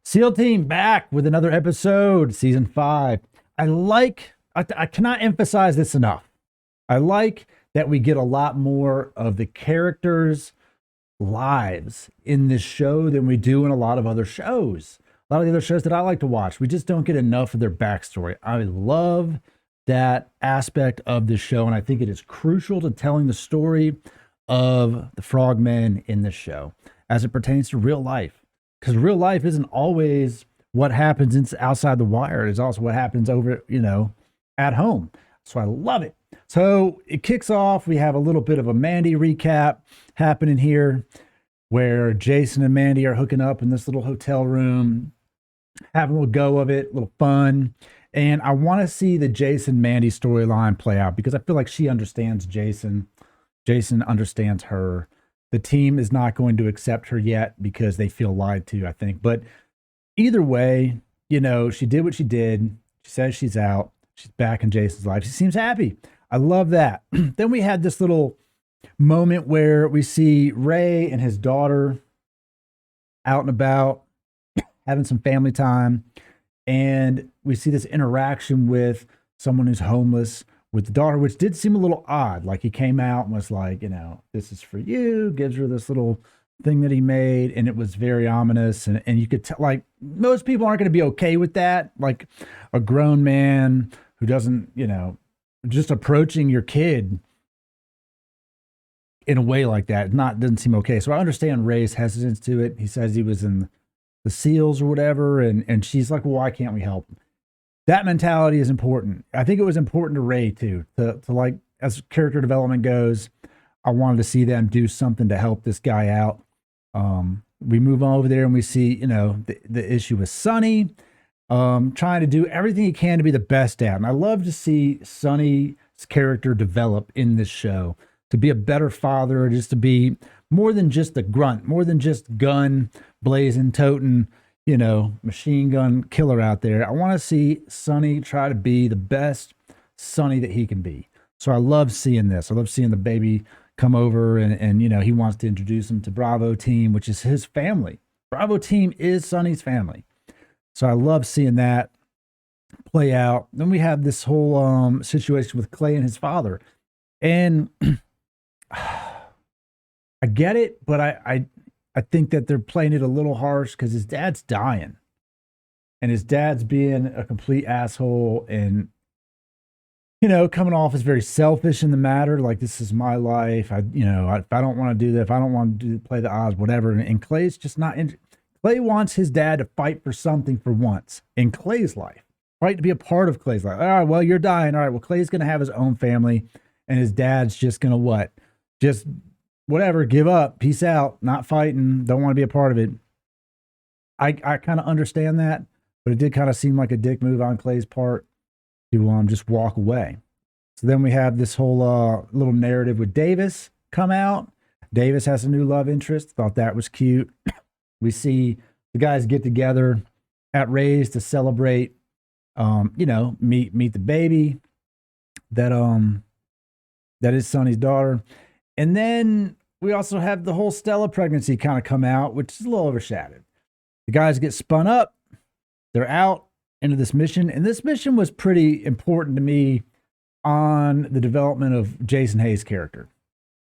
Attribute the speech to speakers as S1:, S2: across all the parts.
S1: SEAL Team back with another episode, season 5. I cannot emphasize this enough. I like that we get a lot more of the characters' lives in this show than we do in a lot of other shows. A lot of the other shows that I like to watch, we just don't get enough of their backstory. I love that aspect of the show, and I think it is crucial to telling the story of the frogmen in this show as it pertains to real life. Because real life isn't always what happens outside the wire. It's also what happens over, at home. So I love it. So it kicks off. We have a little bit of a Mandy recap happening here where Jason and Mandy are hooking up in this little hotel room, having a little go of it, a little fun. And I want to see the Jason Mandy storyline play out because I feel like she understands Jason. Jason understands her. The team is not going to accept her yet because they feel lied to, I think. But either way, she did what she did. She says she's out. She's back in Jason's life. She seems happy. I love that. Then we had this little moment where we see Ray and his daughter out and about having some family time. And we see this interaction with someone who's homeless with the daughter, which did seem a little odd. Like he came out and was like, this is for you, gives her this little thing that he made. And it was very ominous. And you could tell, like, most people aren't going to be okay with that. Like a grown man who doesn't, just approaching your kid in a way like that doesn't seem okay. So I understand Ray's hesitance to it. He says he was in the SEALs or whatever. And she's like, well, why can't we help him? That mentality is important. I think it was important to Ray too, to like, as character development goes, I wanted to see them do something to help this guy out. We move on over there and we see, the issue with Sonny, trying to do everything he can to be the best at. And I love to see Sonny's character develop in this show, to be a better father, just to be more than just a grunt, more than just gun blazing, toting, machine gun killer out there. I want to see Sonny try to be the best Sonny that he can be. So I love seeing this. I love seeing the baby come over and he wants to introduce him to Bravo Team, which is his family. Bravo Team is Sonny's family. So I love seeing that play out. Then we have this whole situation with Clay and his father. And I get it, but I think that they're playing it a little harsh because his dad's dying. And his dad's being a complete asshole and, coming off as very selfish in the matter. Like, this is my life. If I don't want to do that, if I don't want to play the odds, whatever. And Clay's just not Clay wants his dad to fight for something for once in Clay's life, right? To be a part of Clay's life. All right, well, you're dying. All right, well, Clay's going to have his own family and his dad's just going to what? Just whatever, give up, peace out, not fighting, don't want to be a part of it. I kind of understand that, but it did kind of seem like a dick move on Clay's part to just walk away. So then we have this whole little narrative with Davis come out. Davis has a new love interest. Thought that was cute. We see the guys get together at Ray's to celebrate, meet the baby that is Sonny's daughter. And then we also have the whole Stella pregnancy kind of come out, which is a little overshadowed. The guys get spun up. They're out into this mission. And this mission was pretty important to me on the development of Jason Hayes' character.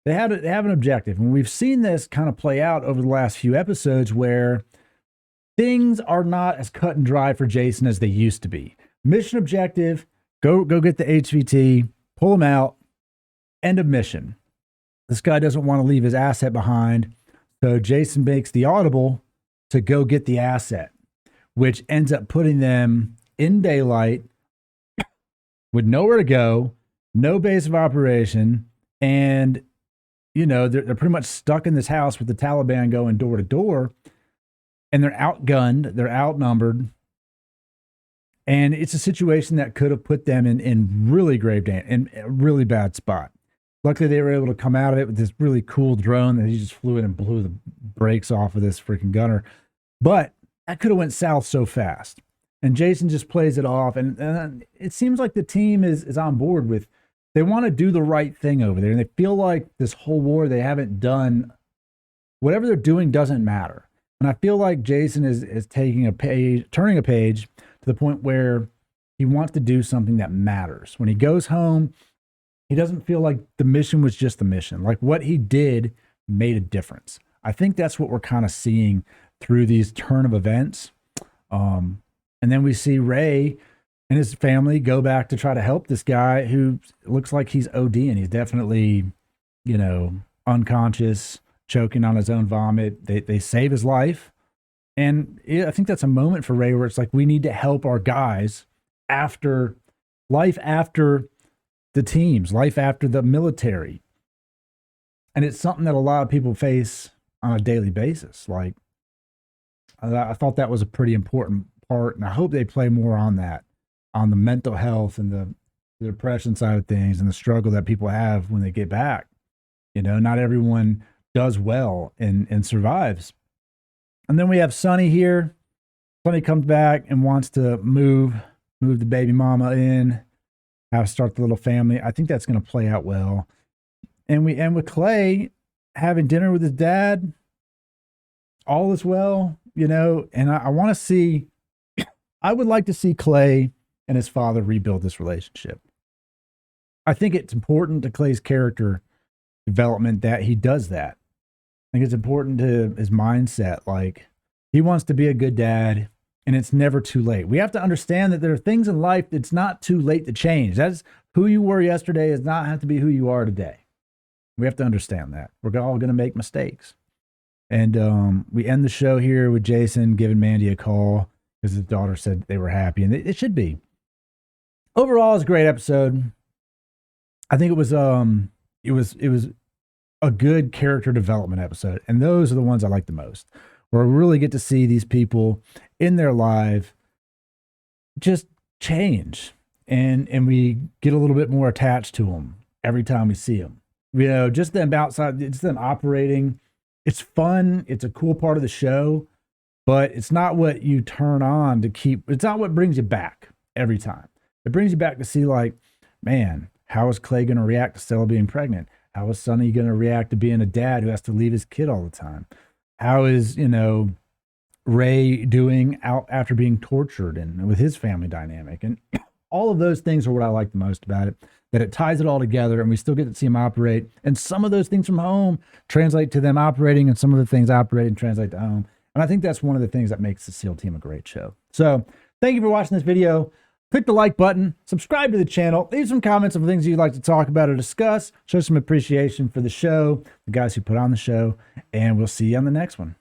S1: They have an objective. And we've seen this kind of play out over the last few episodes where things are not as cut and dry for Jason as they used to be. Mission objective, go get the HVT, pull him out, end of mission. This guy doesn't want to leave his asset behind. So Jason makes the audible to go get the asset, which ends up putting them in daylight with nowhere to go, no base of operation. And, they're pretty much stuck in this house with the Taliban going door to door, and they're outgunned. They're outnumbered. And it's a situation that could have put them in really grave danger, in a really bad spot. Luckily, they were able to come out of it with this really cool drone that he just flew in and blew the brakes off of this freaking gunner. But that could have went south so fast. And Jason just plays it off. And it seems like the team is on board with, they want to do the right thing over there. And they feel like this whole war, they haven't done, whatever they're doing doesn't matter. And I feel like Jason is taking a page, turning a page to the point where he wants to do something that matters. When he goes home, he doesn't feel like the mission was just the mission. Like what he did made a difference. I think that's what we're kind of seeing through these turn of events. And then we see Ray and his family go back to try to help this guy who looks like he's ODing. He's definitely, you know, unconscious, choking on his own vomit. They save his life. And I think that's a moment for Ray where it's like, we need to help our guys after life, after the teams, life after the military. And it's something that a lot of people face on a daily basis. Like, I thought that was a pretty important part. And I hope they play more on that, on the mental health and the depression side of things and the struggle that people have when they get back. You know, not everyone does well and survives. And then we have Sonny here. Sonny comes back and wants to move the baby mama in, start the little family. I think that's going to play out well. And we end with Clay having dinner with his dad. All is well, you know, and I want to see, I would like to see Clay and his father rebuild this relationship. I think it's important to Clay's character development that he does that. I think it's important to his mindset. Like, he wants to be a good dad, and it's never too late. We have to understand that there are things in life that's not too late to change. That's who you were yesterday does not have to be who you are today. We have to understand that. We're all going to make mistakes. And we end the show here with Jason giving Mandy a call because his daughter said they were happy, and it should be. Overall, it's a great episode. I think it was a good character development episode, and those are the ones I like the most, where we really get to see these people in their life just change, and we get a little bit more attached to them every time we see them. You know, just them outside, it's them operating. It's fun. It's a cool part of the show, but it's not what you turn on to keep. It's not what brings you back every time. It brings you back to see, like, man, how is Clay going to react to Stella being pregnant? How is Sonny going to react to being a dad who has to leave his kid all the time? How is, you know, Ray doing out after being tortured and with his family dynamic? And all of those things are what I like the most about it, that it ties it all together and we still get to see them operate. And some of those things from home translate to them operating, and some of the things operate and translate to home. And I think that's one of the things that makes the SEAL Team a great show. So thank you for watching this video. Click the like button, subscribe to the channel, leave some comments of things you'd like to talk about or discuss, show some appreciation for the show, the guys who put on the show, and we'll see you on the next one.